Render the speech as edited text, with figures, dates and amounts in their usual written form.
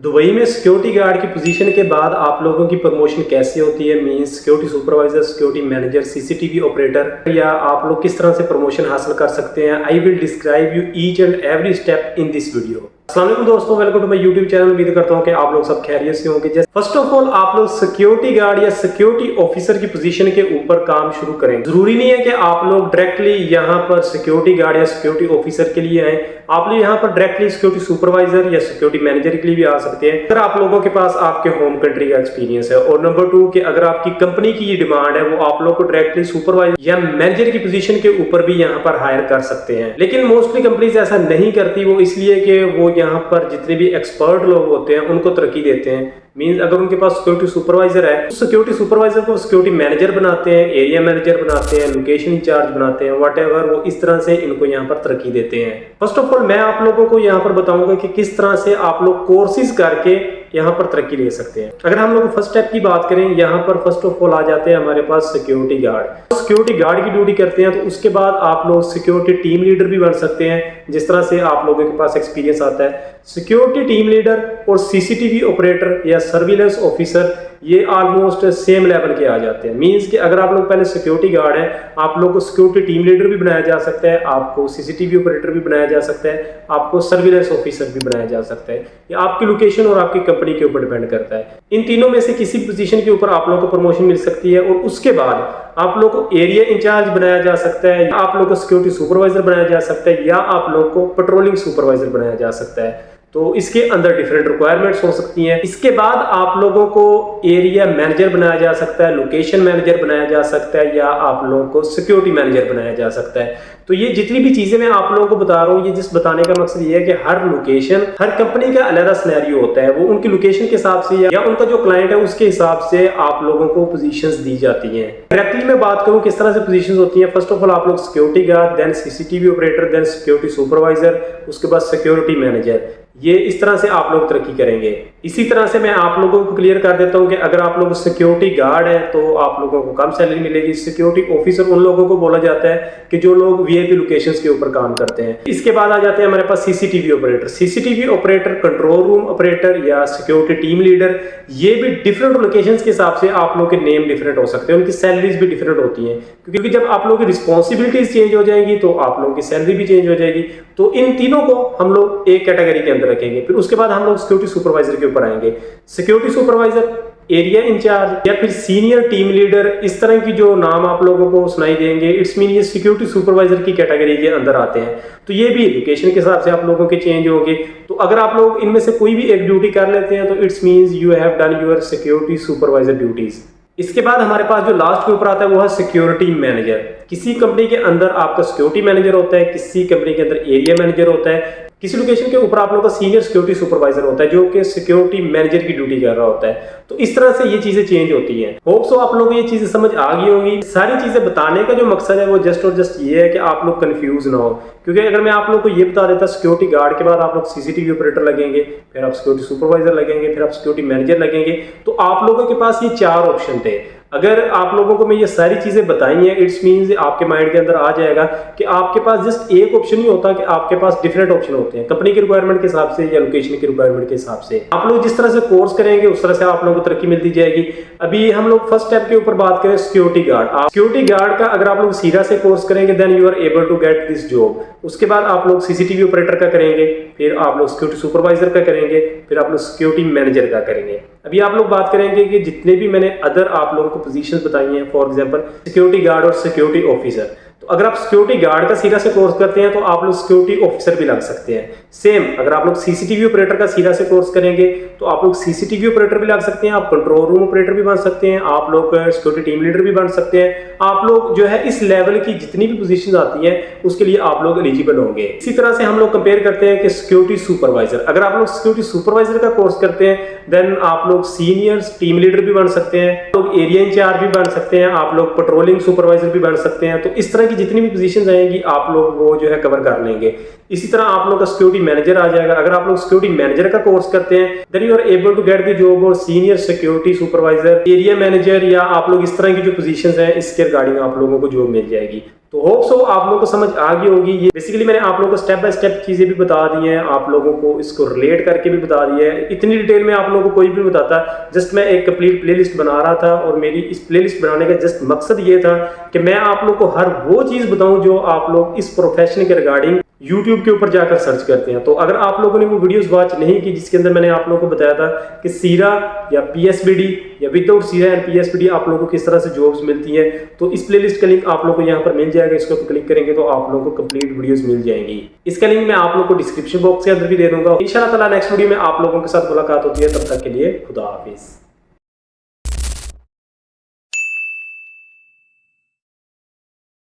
Dubai में security guard की position के बाद आप लोगों की प्रमोशन कैसे होती है, means security supervisor, security manager, CCTV operator, या आप लोग किस तरह से प्रमोशन हासिल कर सकते हैं। I will describe you each and every step in this video. अस्सलाम वालेकुम दोस्तों, welcome to my YouTube channel. उम्मीद करता हूं कि आप लोग सब खैरियत से होंगे। फर्स्ट ऑफ ऑल आप लोग सिक्योरिटी गार्ड या सिक्योरिटी ऑफिसर की पोजीशन के ऊपर काम शुरू करें। जरूरी नहीं है कि आप लोग डायरेक्टली यहां पर सिक्योरिटी गार्ड या सिक्योरिटी ऑफिसर के लिए आए। आप लोग यहां पर डायरेक्टली सिक्योरिटी सुपरवाइजर या सिक्योरिटी मैनेजर के लिए भी आ सकते हैं अगर आप लोगों के पास आपके होम कंट्री का एक्सपीरियंस है। और नंबर 2 कि अगर आपकी कंपनी की ये डिमांड है, वो आप लोग को डायरेक्टली सुपरवाइजर या मैनेजर की पोजीशन के ऊपर भी यहाँ पर हायर कर सकते हैं। लेकिन मोस्टली कंपनीज ऐसा नहीं करती, वो इसलिए कि वो यहाँ पर जितने भी एक्सपर्ट लोग होते हैं उनको तरक्की देते हैं। मींस अगर उनके पास सिक्योरिटी सुपरवाइजर है तो सिक्योरिटी सुपरवाइजर को सिक्योरिटी मैनेजर बनाते हैं, एरिया मैनेजर बनाते हैं, लोकेशन इंचार्ज बनाते हैं, व्हाटएवर, वो इस तरह से इनको यहाँ पर तरक्की देते हैं। फर्स्ट ऑफ ऑल मैं आप लोगों को यहाँ पर बताऊंगा कि किस तरह से आप लोग कोर्सेज करके यहाँ पर तरक्की ले सकते हैं। अगर हम लोग फर्स्ट स्टेप की बात करें, यहाँ पर फर्स्ट ऑफ ऑल आ जाते हैं हमारे पास सिक्योरिटी गार्ड। सिक्योरिटी गार्ड की ड्यूटी करते हैं तो उसके बाद आप लोग सिक्योरिटी टीम लीडर भी बन सकते हैं, जिस तरह से आप लोगों के पास एक्सपीरियंस आता है। सिक्योरिटी टीम लीडर और सीसीटीवी ऑपरेटर या सर्विलेंस ऑफिसर ये ऑलमोस्ट सेम लेवल के आ जाते हैं। मींस कि अगर आप लोग पहले सिक्योरिटी गार्ड हैं, आप लोग को सिक्योरिटी टीम लीडर भी बनाया जा सकता है, आपको सीसीटीवी ऑपरेटर भी बनाया जा सकता है, आपको सर्विलेंस ऑफिसर भी बनाया जा सकता है। ये आपकी लोकेशन और आपकी कंपनी के ऊपर डिपेंड करता है। इन तीनों में से किसी पोजीशन के ऊपर आप लोगों को प्रमोशन मिल सकती है और उसके बाद आप लोग को एरिया इंचार्ज बनाया जा सकता है, या आप लोग को सिक्योरिटी सुपरवाइजर बनाया जा सकता है, या आप लोग को पेट्रोलिंग सुपरवाइजर बनाया जा सकता है। तो इसके अंदर डिफरेंट रिक्वायरमेंट्स हो सकती हैं। इसके बाद आप लोगों को एरिया मैनेजर बनाया जा सकता है, लोकेशन मैनेजर बनाया जा सकता है, या आप लोगों को सिक्योरिटी मैनेजर बनाया जा सकता है। तो ये जितनी भी चीजें मैं आप लोगों को बता रहा हूँ, ये जिस बताने का मकसद ये है कि हर लोकेशन, हर कंपनी का अलग सिनेरियो होता है। वो उनकी लोकेशन के हिसाब से या उनका जो क्लाइंट है उसके हिसाब से आप लोगों को पोजीशंस दी जाती हैं। डायरेक्टली मैं बात करूँ किस तरह से पोजीशंस होती हैं। फर्स्ट ऑफ ऑल आप लोग security guard, then CCTV operator, then security supervisor, उसके बाद सिक्योरिटी मैनेजर। ये इस तरह से आप लोग तरक्की करेंगे। इसी तरह से मैं आप लोगों को क्लियर कर देता हूं कि अगर आप लोग सिक्योरिटी गार्ड हैं तो आप लोगों को कम सैलरी मिलेगी। सिक्योरिटी ऑफिसर उन लोगों को बोला जाता है कि जो लोग वीआईपी लोकेशंस के ऊपर काम करते हैं। इसके बाद आ जाते हैं हमारे पास CCTV operator. CCTV operator, control room operator या सिक्योरिटी टीम लीडर, ये भी डिफरेंट लोकेशंस के हिसाब से आप लोग के नेम डिफरेंट हो सकते हैं, उनकी सैलरीज भी डिफरेंट होती हैं, क्योंकि जब आप लोगों की रिस्पॉन्सिबिलिटीज चेंज हो जाएंगी तो आप लोगों की सैलरी भी चेंज हो जाएगी। तो इन तीनों को हम लोग एक कैटेगरी के अंदर रखेंगे। फिर उसके बाद हम लोग सिक्योरिटी सुपरवाइजर के ऊपर आएंगे। सिक्योरिटी सुपरवाइजर, एरिया इंचार्ज या फिर सीनियर टीम लीडर, इस तरह की जो नाम आप लोगों को सुनाई देंगे, इट्स मीन ये सिक्योरिटी सुपरवाइजर की कैटेगरी के अंदर आते हैं। तो ये भी लोकेशन के हिसाब से आप लोगों के चेंज होंगे। तो अगर आप लोग इनमें से कोई भी एक ड्यूटी कर लेते हैं तो it's means you have done your security supervisor duties. इसके बाद हमारे पास जो लास्ट के ऊपर आता है वो है सिक्योरिटी मैनेजर। किसी कंपनी के अंदर आपका सिक्योरिटी मैनेजर होता है, किसी कंपनी के अंदर एरिया मैनेजर होता है, किसी लोकेशन के ऊपर आप लोगों का सीनियर सिक्योरिटी सुपरवाइजर होता है जो कि सिक्योरिटी मैनेजर की ड्यूटी कर रहा होता है। तो इस तरह से ये चीजें चेंज होती हैं। होप सो आप लोगों को ये चीजें समझ आ गई होंगी। सारी चीजें बताने का जो मकसद है वो जस्ट और जस्ट ये है कि आप लोग कंफ्यूज ना हो। क्योंकि अगर मैं आप लोग को ये बता देता सिक्योरिटी गार्ड के बाद आप लोग सीसीटीवी ऑपरेटर लगेंगे, फिर आप सिक्योरिटी सुपरवाइजर लगेंगे, फिर आप सिक्योरिटी मैनेजर लगेंगे, तो आप लोगों के पास ये 4 ऑप्शन थे। अगर आप लोगों को मैं ये सारी चीजें बताई हैं, इट्स मीन्स आपके माइंड के अंदर आ जाएगा कि आपके पास जस्ट एक ऑप्शन नहीं होता, कि आपके पास डिफरेंट ऑप्शन होते हैं कंपनी की रिक्वायरमेंट के हिसाब से या लोकेशन की रिक्वायरमेंट के हिसाब से। आप लोग जिस तरह से कोर्स करेंगे उस तरह से आप लोगों को तरक्की मिलती जाएगी। अभी हम लोग फर्स्ट स्टेप के ऊपर बात करें सिक्योरिटी गार्ड। सिक्योरिटी गार्ड का अगर आप लोग सीधा से कोर्स करेंगे then you are able to get this job. उसके बाद आप लोग सीसीटीवी ऑपरेटर का करेंगे, फिर आप लोग सिक्योरिटी सुपरवाइजर का करेंगे, फिर आप लोग सिक्योरिटी मैनेजर का करेंगे। अभी आप लोग बात करेंगे कि जितने भी मैंने अदर आप लोगों को पोजीशंस बताई हैं, फॉर एग्जांपल सिक्योरिटी गार्ड और सिक्योरिटी ऑफिसर। तो अगर आप सिक्योरिटी गार्ड का सीधा से कोर्स करते हैं तो आप लोग सिक्योरिटी ऑफिसर भी लग सकते हैं। सेम अगर आप लोग सीसीटीवी ऑपरेटर का सीधा से कोर्स करेंगे तो आप लोग सीसीटीवी ऑपरेटर भी लग सकते हैं, आप कंट्रोल रूम ऑपरेटर भी बन सकते हैं, आप लोग सिक्योरिटी टीम लीडर भी बन सकते हैं। आप लोग जो है इस लेवल की जितनी भी पोजीशंस आती हैं उसके लिए आप लोग एलिजिबल होंगे। इसी तरह से हम लोग कंपेयर करते हैं कि सिक्योरिटी सुपरवाइजर, अगर आप लोग सिक्योरिटी सुपरवाइजर का कोर्स करते हैं देन आप लोग सीनियर टीम लीडर भी बन सकते हैं, लोग एरिया इंचार्ज भी बन सकते हैं, आप लोग पेट्रोलिंग सुपरवाइजर भी बन सकते हैं। तो इस तरह की जितनी भी पोजीशंस आएंगी आप लोग वो जो है कवर कर लेंगे। इसी तरह आप लोग का सिक्योरिटी मैनेजर आ जाएगा। अगर आप लोग सिक्योरिटी मैनेजर का कोर्स करते हैं then you are able to get the job और senior security supervisor, area manager, या आप लोग इस तरह की जो पोजीशंस हैं इसके रिगार्डिंग आप लोगों को जॉब मिल जाएगी। तो होप सो आप लोगों को समझ आ गई होगी। ये बेसिकली मैंने आप लोगों को स्टेप बाय स्टेप चीजें भी बता दी हैं, आप लोगों को इसको रिलेट करके भी बता दिया है। इतनी डिटेल में आप लोगों को कोई भी बताता, जस्ट मैं एक कंप्लीट प्लेलिस्ट बना रहा था और मेरी इस प्लेलिस्ट बनाने का जस्ट मकसद ये था कि मैं आप लोग को हर वो चीज बताऊं जो आप लोग इस प्रोफेशन के रिगार्डिंग YouTube के ऊपर जाकर सर्च करते हैं। तो अगर आप लोगों ने वो वीडियोस वॉच नहीं की जिसके अंदर मैंने आप लोगों को बताया था कि सीरा या पीएसबीडी या विदाउट सीरा एंड पीएसबीडी आप लोगों को किस तरह से जॉब्स मिलती हैं, तो इस प्लेलिस्ट का लिंक आप लोगों को यहाँ पर मिल जाएगा। इसको क्लिक करेंगे तो आप लोगों को कंप्लीट वीडियोस मिल जाएंगी। इसका लिंक मैं आप लोगों को डिस्क्रिप्शन बॉक्स के अंदर भी दे दूंगा। इंशाल्लाह ताला नेक्स्ट वीडियो में आप लोगों के साथ मुलाकात होती है, तब तक के लिए खुदा हाफिज।